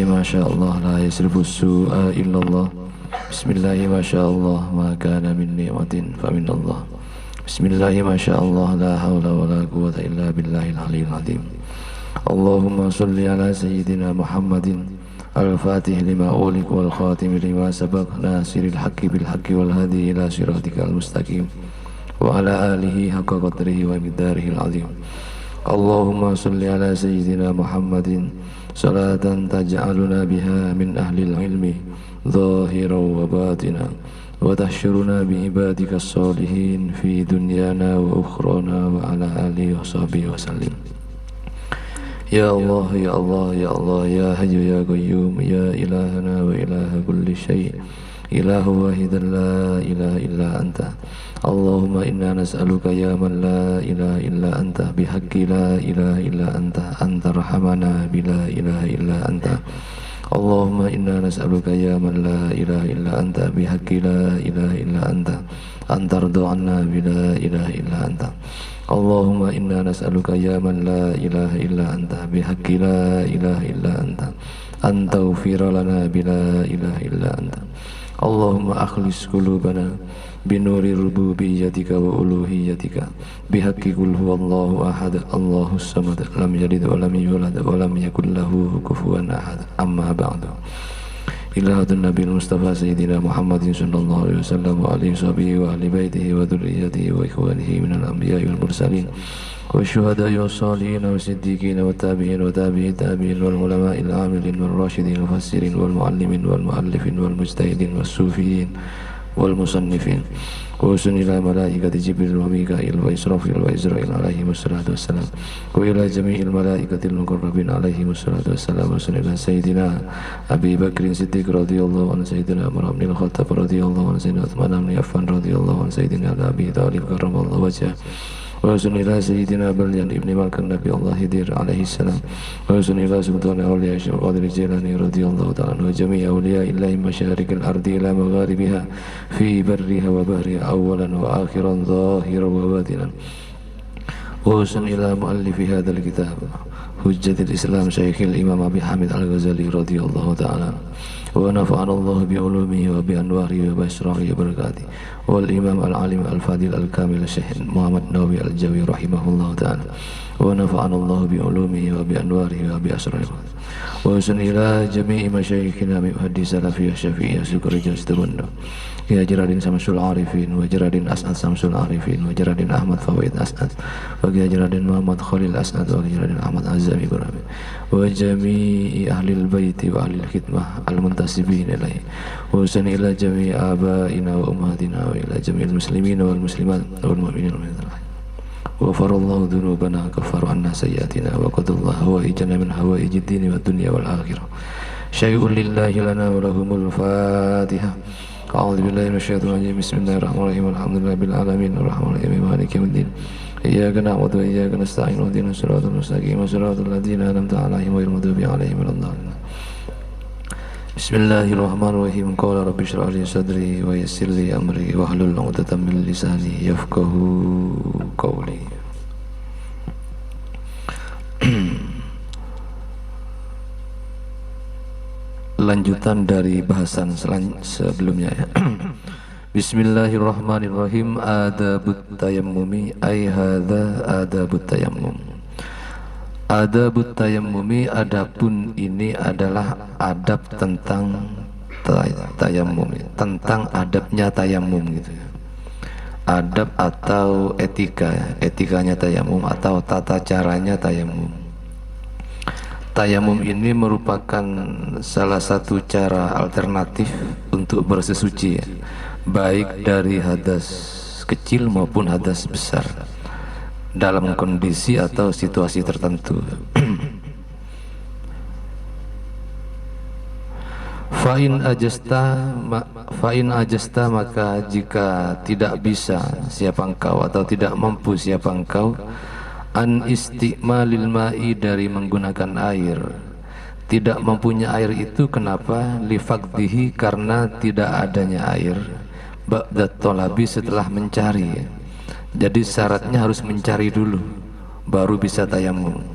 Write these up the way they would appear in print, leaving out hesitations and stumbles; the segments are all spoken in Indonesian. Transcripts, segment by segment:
Masyaallah la yasrifu su'a illallah. Bismillahi masyaallah ma kana min ni'matin fa min Allah. Bismillahi masyaallah la haula wa la quwwata illa billahil aliyyil azim. Allahumma salli ala sayyidina Muhammadin al-fatih lima ulik wal khatim lima sabaq nasiril haqqi bil haqqi wal hadi ila siratikal mustaqim wa ala alihi haqqa qadrihi wa miqdarihil azim. Allahumma salli ala sayyidina Muhammadin salatan taj'aluna biha min ahlil ilmi zahiran wa batina wa tahsyuruna bi ibadika salihin fi dunyana wa ukhrana wa ala alihi wa sahbihi wa sallim. Ya Allah, ya Allah, ya Allah, ya Hayyu ya Qayyum, ya ilahana wa ilaha kulli syai', ilahu wahidan la ilaha illa anta. Allahumma inna nas'aluka ya man la ilaha illa anta bihaqqi la ilaha illa anta anta rahamana bila ilaha illa anta. Allahumma inna nas'aluka ya man la ilaha illa anta bihaqqi la ilaha illa anta anta rdu'anna bila ilaha illa anta. Allahumma inna nas'aluka ya man la ilaha illa anta bihaqqi la ilaha illa anta anta ufira lana bila ilaha illa anta. Allahumma akhlis qulubana binuri rububiyyatika wa uluhiyyatika bihaqqi qul huwallahu ahad Allahus samad lam yalid wa lam yulad wa lam yakul lahu kufuwan ahad. Amma ba'du. Ilahatun Nabil Mustafa Sayyidina Muhammadin sallallahu alaihi wasallam wa alihi sahbihi wa ahli baitihi wa dhurriyyatihi wa ikhwanihi minal anbiya'i wal mursalin wa syuhada'i was salihin wa siddiqin wa tabi'in wa tabi'i tabi'in wal ulama'il amilin wal rasyidin wal mufassirin wal muallimin wal muallifin wal mujtahidin was sufiyin wal musannifin wa ila malaikati Jibril wa Mika'il wa Israfil wa Israil alaihi wassalatu wassalam wa ila jami'il malaikatil muqarrabin alaihi wassalatu wassalam wa ila sayyidina Abi Bakrin Siddiq radhiyallahu anhu, sayyidina Umar bin Khattab radhiyallahu anhu, sayyidina Utsman bin Affan radhiyallahu anhu, sayyidina Abi Thalib karramallahu wajhah wa ila sayyidina Balyan ibn Malkan Nabi Allah Hidir alaihi salam wa ila sultan awliya Syekh Qadir Jilani radhiyallahu ta'ala wa jami' awliya illahi masyarikil ardi ila magharibiha fi barriha wa bahriha awalan wa akhiran zahiran wa batinan wa ila muallifi hadzal kitab hujjatil Islam Syekhil Imam Abi Hamid Al-Ghazali radhiyallahu ta'ala wa nafa'ana Allah bi ulumihi wa bi anwarihi wa bi asrarihi wa barakatihi wal imam al-alim al-fadil al-kamil Syekh Muhammad Nawawi al-Jawi rahimahullahu ta'ala wa nafa'ana Allah bi ulumihi wa bi anwarihi wa bi asrarihi wa ila jami'i masyayikhina min hadis salafiyah syafi'iyah syukri jastabunda ya Jaradin Samsul Arifin wa Jaradin As'ad Samsul Arifin wa Jaradin Ahmad Fawaid As'ad wa Jaradin Muhammad Khalil As'ad wa Jaradin Ahmad Azami Ibrahim wa jami'i ahlil baiti wa ahlil khidmah al-muntasibin ilaihi wa ila jami'i abaina wa ummahatina wa ila jami'il muslimin wal muslimat wal mu'minin wal mu'minat wa farallahu dhunubana kafaru anna sayyatina wa qadallahu wa ijana min hawaijid dini wa dunya wal akhirah syai'un lillahi lana wa lahumul fatihah. A'udzu billahi minasyaitonir rajim. Bismillahirrahmanirrahim. Alhamdulillahil alamin arrahmanirrahim maliki yaumiddin. Iyyaka na'budu wa iyyaka nasta'in ihdinas siratal mustaqim siratal ladzina an'amta 'alaihim ghairil maghdubi 'alaihim waladdallin. Bismillahirrahmanirrahim. Qala rabbi shrah li sadri wa yassir li amri wahlul 'uqdatam min lisani yafqahu qawli. Lanjutan dari bahasan sebelumnya ya. Bismillahirrahmanirrahim. Adabut tayammumi ay hadza adabut tayammum. Adabut tayammumi, adapun ini adalah adab tentang tayammum, tentang adabnya tayammum gitu ya. Adab atau etika ya, etikanya tayammum atau tata caranya tayammum. Tayamum ini merupakan salah satu cara alternatif untuk bersesuci ya, baik dari hadas kecil maupun hadas besar dalam kondisi atau situasi tertentu. Fa'in ajasta maka jika tidak bisa siapa engkau atau tidak mampu siapa engkau an istiqmalil ma'i dari menggunakan air, tidak mempunyai air itu kenapa? Lifaqdihi karena tidak adanya air, ba'dat tolabi setelah mencari. Jadi syaratnya harus mencari dulu baru bisa tayamum.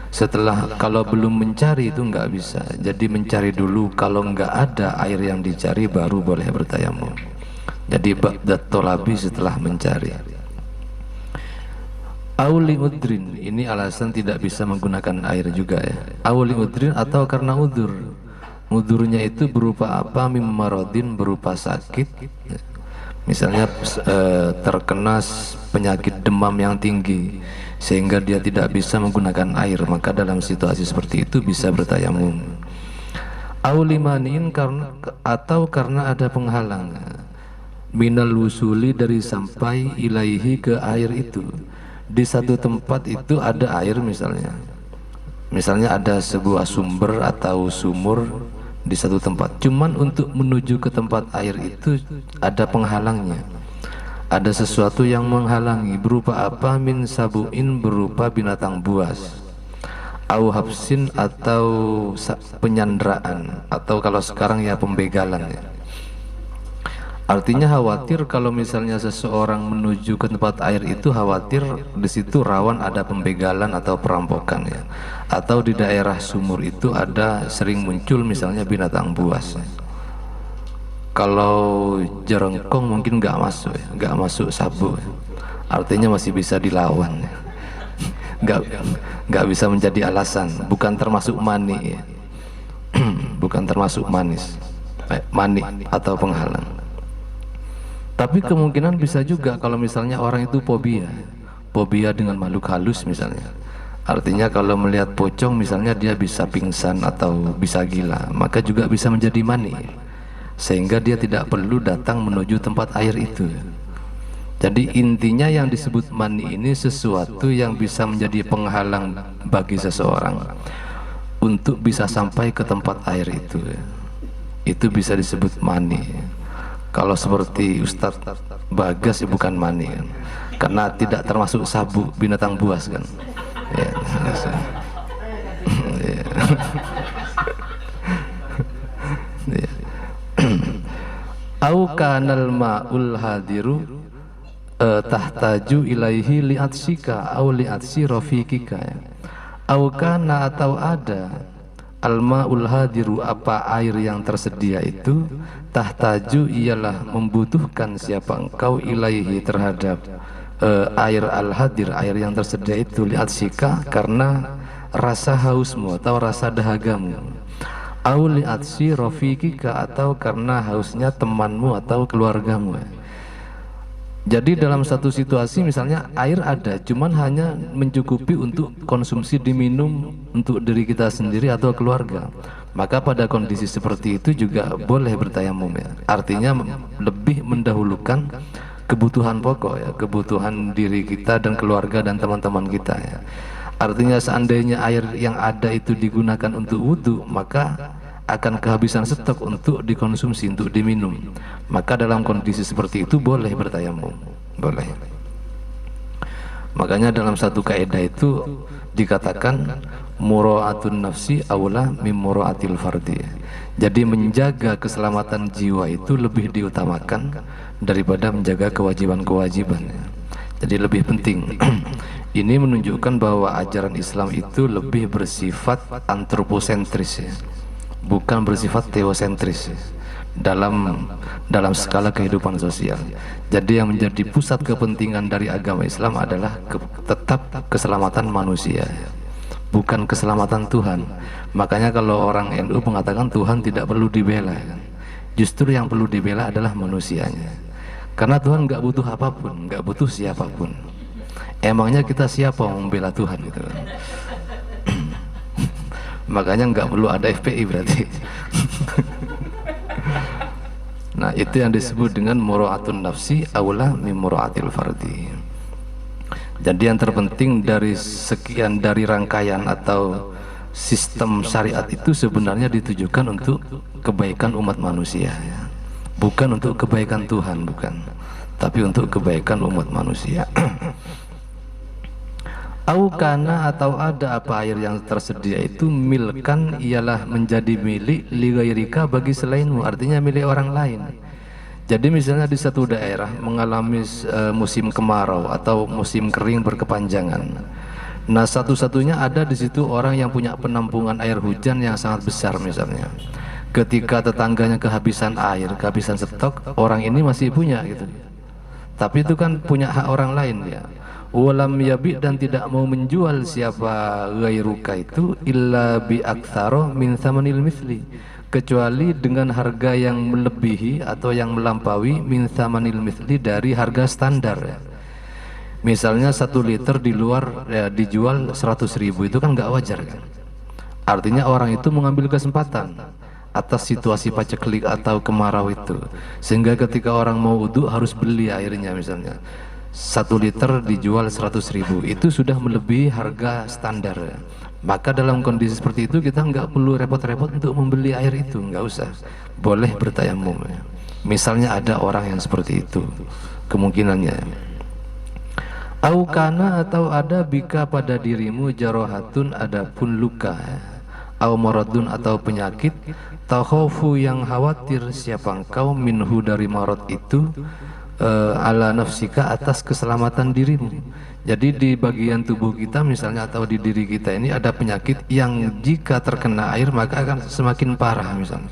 Setelah kalau belum mencari itu nggak bisa. Jadi mencari dulu, kalau nggak ada air yang dicari baru boleh bertayamum. Jadi ba'dat tolabi, setelah mencari. Auli udrin, ini alasan tidak bisa menggunakan air juga ya. Auli udrin, atau karena udur. Udurnya itu berupa apa? Mimmarodin, berupa sakit. Misalnya terkena penyakit demam yang tinggi sehingga dia tidak bisa menggunakan air, maka dalam situasi seperti itu bisa bertayamum. Auli maniin, karena atau karena ada penghalang. Minal wusuli, dari sampai ilaihi, ke air itu. Di satu tempat itu ada air misalnya ada sebuah sumber atau sumur di satu tempat, cuman untuk menuju ke tempat air itu ada penghalangnya, ada sesuatu yang menghalangi. Berupa apa? Min sabuin, berupa binatang buas. Au habsin, atau penyanderaan, atau kalau sekarang ya pembegalan ya. Artinya khawatir kalau misalnya seseorang menuju ke tempat air itu, khawatir di situ rawan ada pembegalan atau perampokan ya. Atau di daerah sumur itu ada sering muncul misalnya binatang buas. Kalau jerengkong mungkin nggak masuk ya, nggak masuk sabuk ya. Artinya masih bisa dilawan ya. Nggak bisa menjadi alasan, bukan termasuk mani ya. Bukan termasuk mani atau penghalang. Tapi kemungkinan bisa juga kalau misalnya orang itu fobia dengan makhluk halus misalnya. Artinya kalau melihat pocong misalnya dia bisa pingsan atau bisa gila, maka juga bisa menjadi mani, sehingga dia tidak perlu datang menuju tempat air itu. Jadi intinya yang disebut mani ini sesuatu yang bisa menjadi penghalang bagi seseorang untuk bisa sampai ke tempat air itu. Itu bisa disebut mani. Kalau seperti Ustadz Bagas ya bukan mani kan, karena tidak termasuk sabuk binatang buas kan ya. Au kanal ma'ul hadiru tahtaju ilaihi li'atsika au li'atsi rafiqika ya. Au kana, atau ada al-ma'ul hadiru, apa air yang tersedia itu, tahtaju, ialah membutuhkan siapa engkau, ilaihi, terhadap air al-hadir, air yang tersedia itu, li'atsika, karena rasa hausmu atau rasa dahagamu. Au li'atsi rafiqika, atau karena hausnya temanmu atau keluargamu. Jadi dalam satu situasi misalnya air ada, cuman hanya mencukupi untuk konsumsi diminum untuk diri kita sendiri atau keluarga, maka pada kondisi seperti itu juga boleh bertayamum ya. Artinya lebih mendahulukan kebutuhan pokok ya, kebutuhan diri kita dan keluarga dan teman-teman kita ya. Artinya seandainya air yang ada itu digunakan untuk wudhu, maka akan kehabisan stok untuk dikonsumsi, untuk diminum. Maka dalam kondisi seperti itu boleh bertayamum, boleh. Makanya dalam satu kaidah itu dikatakan mura'atun nafsi aula mim mura'atil fardi. Jadi menjaga keselamatan jiwa itu lebih diutamakan daripada menjaga kewajiban-kewajiban. Jadi lebih penting. Ini menunjukkan bahwa ajaran Islam itu lebih bersifat antroposentris ya, bukan bersifat teosentris dalam skala kehidupan sosial. Jadi yang menjadi pusat kepentingan dari agama Islam adalah tetap keselamatan manusia, bukan keselamatan Tuhan. Makanya kalau orang NU mengatakan Tuhan tidak perlu dibela kan? Justru yang perlu dibela adalah manusianya, karena Tuhan nggak butuh apapun, nggak butuh siapapun. Emangnya kita siapa membela Tuhan gitu kan? Makanya nggak perlu ada FPI berarti. Nah itu yang disebut dengan mura'atun nafsi aula min mura'atil fardi. Jadi yang terpenting dari sekian dari rangkaian atau sistem syariat itu sebenarnya ditujukan untuk kebaikan umat manusia ya. Bukan untuk kebaikan Tuhan, bukan, tapi untuk kebaikan umat manusia. Au kana, atau ada apa air yang tersedia itu, milkan, ialah menjadi milik, li ghairika, bagi selainmu, artinya milik orang lain. Jadi misalnya di satu daerah mengalami musim kemarau atau musim kering berkepanjangan, Nah, satu-satunya ada di situ orang yang punya penampungan air hujan yang sangat besar misalnya. Ketika tetangganya kehabisan air, kehabisan stok, orang ini masih punya gitu. Tapi itu kan punya hak orang lain ya. Walam yabi, dan tidak mau menjual siapa ghairuka itu illa bi aktsara min tsamanil mithli, kecuali dengan harga yang melebihi atau yang melampaui min tsamanil mithli, dari harga standar ya. Misalnya 1 liter di luar ya, dijual 100.000, itu kan nggak wajar kan. Artinya orang itu mengambil kesempatan atas situasi paceklik atau kemarau itu, sehingga ketika orang mau wudu harus beli airnya. Misalnya 1 liter dijual 100.000, itu sudah melebihi harga standar. Maka dalam kondisi seperti itu kita nggak perlu repot-repot untuk membeli air itu, nggak usah, boleh bertayamum ya. Misalnya ada orang yang seperti itu kemungkinannya. Aukana, atau ada bika pada dirimu jarohatun, adapun luka, au maradun, atau penyakit, takhafu, yang khawatir siapa engkau, minhu, dari marad itu, ala nafsika, atas keselamatan dirimu. Jadi di bagian tubuh kita misalnya atau di diri kita ini ada penyakit yang jika terkena air maka akan semakin parah misalnya.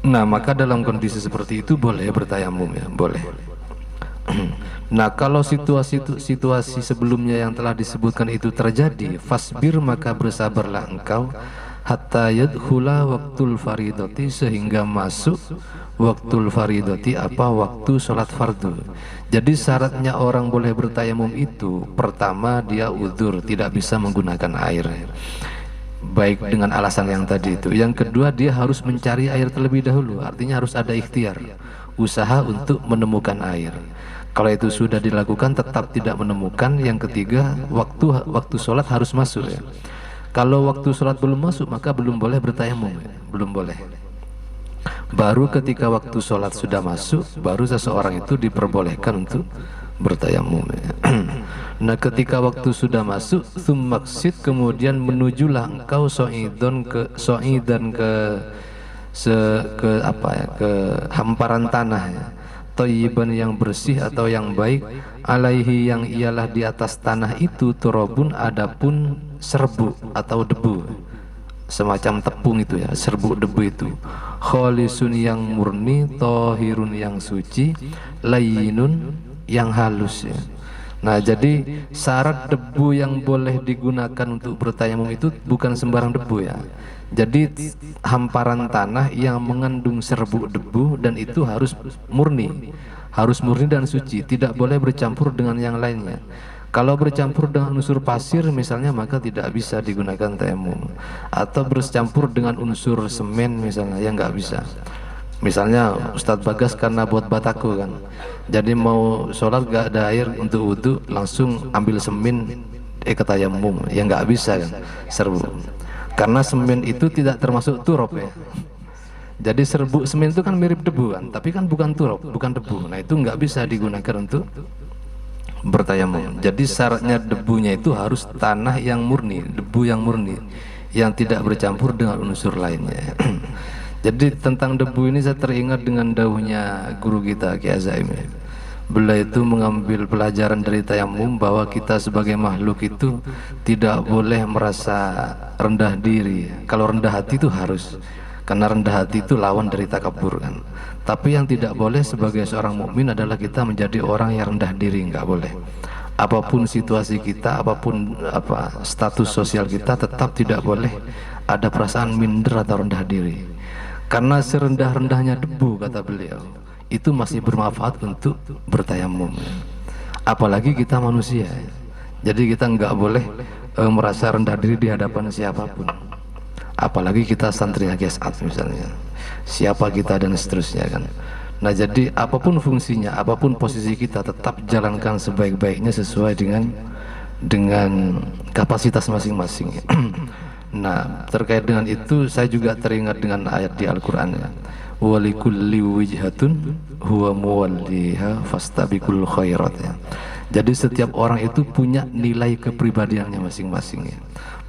Nah, maka dalam kondisi seperti itu boleh bertayamum ya, boleh. Nah, kalau situasi sebelumnya yang telah disebutkan itu terjadi, fasbir, maka bersabarlah engkau, hatta yadkhula waktul faridati, sehingga masuk waktul faridati, apa, waktu sholat fardu. Jadi syaratnya orang boleh bertayamum itu, pertama dia udzur, tidak bisa menggunakan air, baik dengan alasan yang tadi itu. Yang kedua, dia harus mencari air terlebih dahulu, artinya harus ada ikhtiar, usaha untuk menemukan air. Kalau itu sudah dilakukan tetap tidak menemukan, yang ketiga, waktu sholat harus masuk ya. Kalau waktu sholat belum masuk maka belum boleh bertayamum ya. Belum boleh. Baru ketika waktu sholat sudah masuk, baru seseorang itu diperbolehkan untuk bertayamum ya. Nah, ketika waktu sudah masuk, tsummaksid, kemudian menujulah engkau so'idan ke apa ya, ke hamparan tanah ya, thayyiban, yang bersih atau yang baik, alaihi, yang ialah di atas tanah itu, turabun, adapun serbuk atau debu, semacam tepung itu ya, serbuk debu itu, khalisun, yang murni, tohirun, yang suci, layyinun, yang halus ya. Nah, jadi syarat debu yang boleh digunakan untuk bertayamum itu bukan sembarang debu ya. Jadi hamparan tanah yang mengandung serbuk debu, dan itu harus murni dan suci, tidak boleh bercampur dengan yang lainnya. Kalau bercampur dengan unsur pasir misalnya maka tidak bisa digunakan tayamum, atau bercampur dengan unsur semen misalnya, ya nggak bisa. Misalnya Ustadz Bagas karena buat bataku kan, jadi mau sholat gak ada air untuk wudhu, langsung ambil semen ke tayamum, ya nggak bisa kan, serbuk. Karena semen itu tidak termasuk turab ya. Jadi serbuk semen itu kan mirip debu kan, tapi kan bukan turab, bukan debu. Nah, itu nggak bisa digunakan untuk bertayamum. Jadi syaratnya debunya itu harus tanah yang murni, debu yang murni, yang tidak bercampur dengan unsur lainnya. Jadi tentang debu ini saya teringat dengan dauhnya guru kita Ki Azaim. Beliau itu mengambil pelajaran dari tayamum bahwa kita sebagai makhluk itu tidak boleh merasa rendah diri. Kalau rendah hati itu harus, karena rendah hati itu lawan dari takabur kan. Tapi yang tidak boleh sebagai seorang mukmin adalah kita menjadi orang yang rendah diri, nggak boleh. Apapun situasi kita, apapun status sosial kita, tetap tidak boleh ada perasaan minder atau rendah diri. Karena serendah-rendahnya debu, kata beliau, itu masih bermanfaat untuk bertayamum. Apalagi kita manusia, jadi kita nggak boleh merasa rendah diri di hadapan siapapun. Apalagi kita santri Hagiasat misalnya, siapa kita dan seterusnya kan. Nah, jadi apapun fungsinya, apapun posisi kita, tetap jalankan sebaik-baiknya sesuai dengan kapasitas masing-masing. Nah, terkait dengan itu saya juga teringat dengan ayat di Al-Quran ya, walikulli wijhatun huwa muwalliha fastabiqul khairat ya. Jadi setiap orang itu punya nilai kepribadiannya masing-masing ya,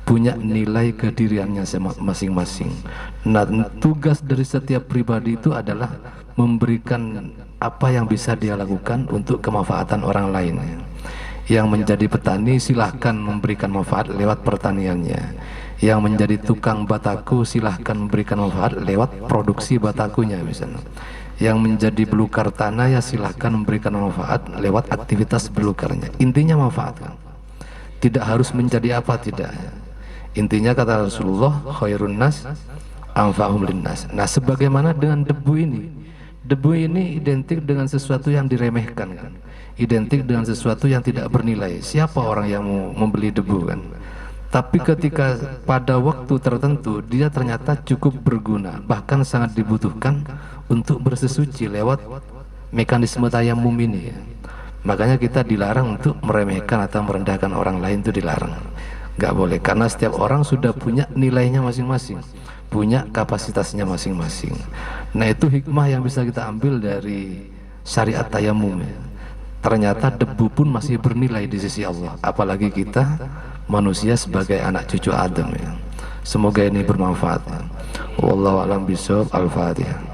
punya nilai kediriannya masing-masing. Nah, tugas dari setiap pribadi itu adalah memberikan apa yang bisa dia lakukan untuk kemanfaatan orang lain ya. Yang menjadi petani silahkan memberikan manfaat lewat pertaniannya. Yang menjadi tukang bataku silahkan memberikan manfaat lewat produksi batakunya misalnya. Yang menjadi belukar tanah ya silahkan memberikan manfaat lewat aktivitas belukarnya. Intinya manfaat kan. Tidak harus menjadi apa, tidak. Intinya kata Rasulullah, khairun nas anfa'hum linnas. Nah, sebagaimana dengan debu ini. Debu ini identik dengan sesuatu yang diremehkan kan. Identik dengan sesuatu yang tidak bernilai. Siapa orang yang mau membeli debu kan? Tapi ketika pada waktu tertentu dia ternyata cukup berguna, bahkan sangat dibutuhkan untuk bersesuci lewat mekanisme tayamum ini. Makanya kita dilarang untuk meremehkan atau merendahkan orang lain, itu dilarang. Nggak boleh, karena setiap orang sudah punya nilainya masing-masing, punya kapasitasnya masing-masing. Nah, itu hikmah yang bisa kita ambil dari syariat tayamum. Ternyata debu pun masih bernilai di sisi Allah, apalagi kita manusia sebagai anak cucu Adam ya. Semoga ini bermanfaat. Wallahu a'lam bishawab. Al-Fatihah.